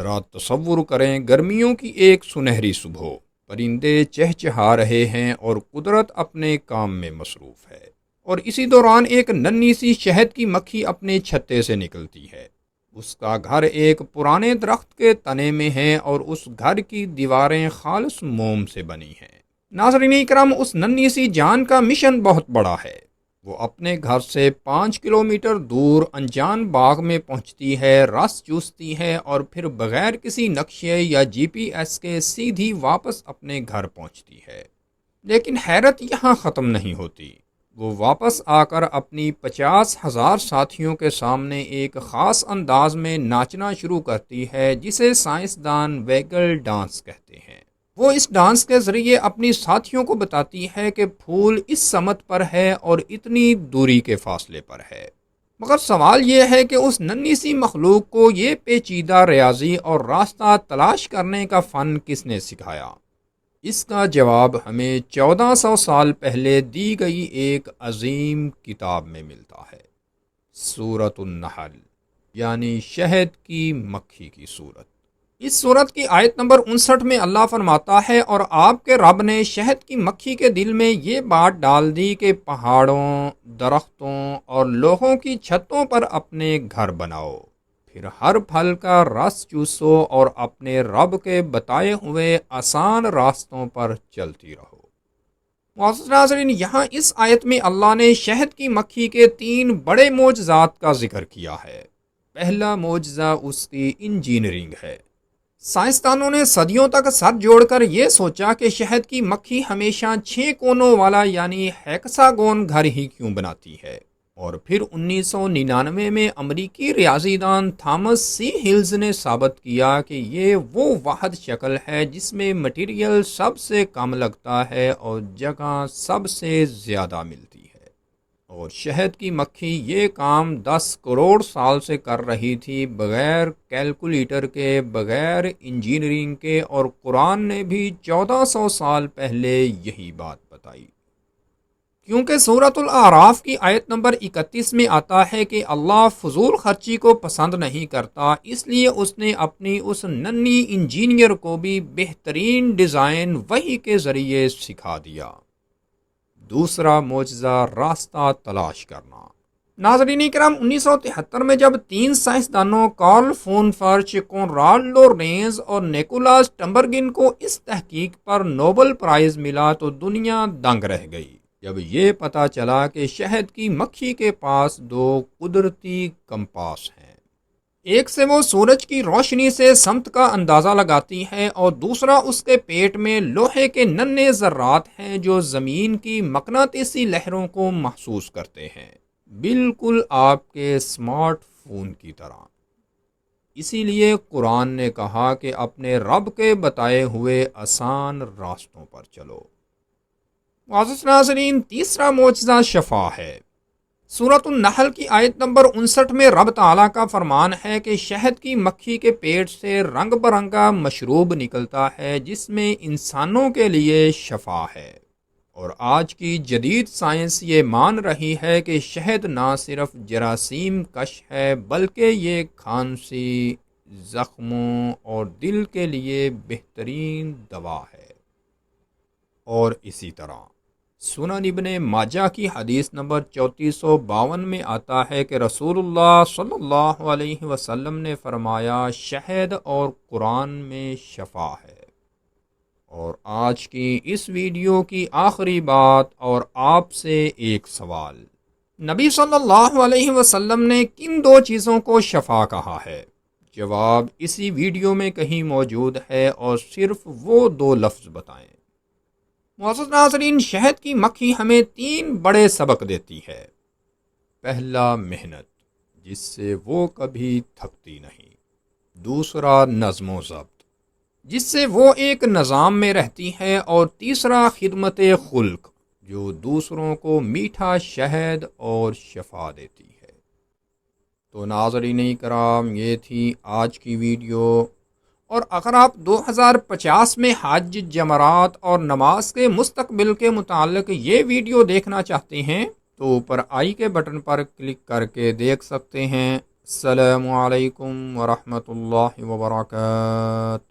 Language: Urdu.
ذرا تصور کریں گرمیوں کی ایک سنہری صبح، پرندے چہچہا رہے ہیں اور قدرت اپنے کام میں مصروف ہے، اور اسی دوران ایک ننھی سی شہد کی مکھی اپنے چھتے سے نکلتی ہے۔ اس کا گھر ایک پرانے درخت کے تنے میں ہے اور اس گھر کی دیواریں خالص موم سے بنی ہیں۔ ناظرین اکرام، اس ننھی سی جان کا مشن بہت بڑا ہے۔ وہ اپنے گھر سے 5 کلومیٹر دور انجان باغ میں پہنچتی ہے، رس چوستی ہے اور پھر بغیر کسی نقشے یا GPS کے سیدھی واپس اپنے گھر پہنچتی ہے۔ لیکن حیرت یہاں ختم نہیں ہوتی۔ وہ واپس آ کر اپنی 50,000 ساتھیوں کے سامنے ایک خاص انداز میں ناچنا شروع کرتی ہے، جسے سائنسدان ویگل ڈانس کہتے ہیں۔ وہ اس ڈانس کے ذریعے اپنی ساتھیوں کو بتاتی ہے کہ پھول اس سمت پر ہے اور اتنی دوری کے فاصلے پر ہے۔ مگر سوال یہ ہے کہ اس ننھی سی مخلوق کو یہ پیچیدہ ریاضی اور راستہ تلاش کرنے کا فن کس نے سکھایا؟ اس کا جواب ہمیں 1400 سال پہلے دی گئی ایک عظیم کتاب میں ملتا ہے، سورۃ النحل، یعنی شہد کی مکھی کی سورت۔ اس سورت کی آیت نمبر 59 میں اللہ فرماتا ہے، اور آپ کے رب نے شہد کی مکھی کے دل میں یہ بات ڈال دی کہ پہاڑوں، درختوں اور لوہوں کی چھتوں پر اپنے گھر بناؤ، پھر ہر پھل کا رس چوسو اور اپنے رب کے بتائے ہوئے آسان راستوں پر چلتی رہو۔ معزز ناظرین، یہاں اس آیت میں اللہ نے شہد کی مکھی کے 3 بڑے معجزات کا ذکر کیا ہے۔ پہلا معجزہ اس کی انجینئرنگ ہے۔ سائنسدانوں نے صدیوں تک سر جوڑ کر یہ سوچا کہ شہد کی مکھی ہمیشہ 6 کونوں والا یعنی ہیکساگون گھر ہی کیوں بناتی ہے، اور پھر 1999 میں امریکی ریاضی دان تھامس سی ہلز نے ثابت کیا کہ یہ وہ واحد شکل ہے جس میں مٹیریل سب سے کم لگتا ہے اور جگہ سب سے زیادہ ملتی ہے، اور شہد کی مکھی یہ کام 10 کروڑ سال سے کر رہی تھی، بغیر کیلکولیٹر کے، بغیر انجینئرنگ کے، اور قرآن نے بھی 1400 سال پہلے یہی بات بتائی۔ کیونکہ سورۃ الاعراف کی آیت نمبر 31 میں آتا ہے کہ اللہ فضول خرچی کو پسند نہیں کرتا، اس لیے اس نے اپنی اس ننھی انجینئر کو بھی بہترین ڈیزائن وحی کے ذریعے سکھا دیا۔ دوسرا معجزہ راستہ تلاش کرنا۔ ناظرین کرام، 1973 میں جب 3 سائنسدانوں کارل فون فرچ، کونراڈ لورینز اور نیکولاس ٹمبرگن کو اس تحقیق پر نوبل پرائز ملا تو دنیا دنگ رہ گئی جب یہ پتہ چلا کہ شہد کی مکھی کے پاس 2 قدرتی کمپاس ہیں۔ ایک سے وہ سورج کی روشنی سے سمت کا اندازہ لگاتی ہے، اور دوسرا اس کے پیٹ میں لوہے کے ننھے ذرات ہیں جو زمین کی مقناطیسی لہروں کو محسوس کرتے ہیں، بالکل آپ کے اسمارٹ فون کی طرح۔ اسی لیے قرآن نے کہا کہ اپنے رب کے بتائے ہوئے آسان راستوں پر چلو۔ معزز ناظرین، تیسرا معجزہ شفا ہے۔ سورۃ النحل کی آیت نمبر 59 میں رب تعالیٰ کا فرمان ہے کہ شہد کی مکھی کے پیٹ سے رنگ برنگا مشروب نکلتا ہے جس میں انسانوں کے لیے شفا ہے، اور آج کی جدید سائنس یہ مان رہی ہے کہ شہد نہ صرف جراثیم کش ہے بلکہ یہ کھانسی، زخموں اور دل کے لیے بہترین دوا ہے۔ اور اسی طرح سنن ابن ماجہ کی حدیث نمبر 3452 میں آتا ہے کہ رسول اللہ صلی اللہ علیہ وسلم نے فرمایا، شہد اور قرآن میں شفا ہے۔ اور آج کی اس ویڈیو کی آخری بات اور آپ سے ایک سوال، نبی صلی اللہ علیہ وسلم نے کن 2 چیزوں کو شفا کہا ہے؟ جواب اسی ویڈیو میں کہیں موجود ہے، اور صرف وہ 2 لفظ بتائیں۔ معزز ناظرین، شہد کی مکھی ہمیں 3 بڑے سبق دیتی ہے۔ پہلا، محنت، جس سے وہ کبھی تھکتی نہیں۔ دوسرا، نظم و ضبط، جس سے وہ ایک نظام میں رہتی ہے۔ اور تیسرا، خدمت خلق، جو دوسروں کو میٹھا شہد اور شفا دیتی ہے۔ تو ناظرین کرام، یہ تھی آج کی ویڈیو، اور اگر آپ 2050 میں حج، جمرات اور نماز کے مستقبل کے متعلق یہ ویڈیو دیکھنا چاہتے ہیں تو اوپر آئی کے بٹن پر کلک کر کے دیکھ سکتے ہیں۔ السلام علیکم ورحمۃ اللہ وبرکاتہ.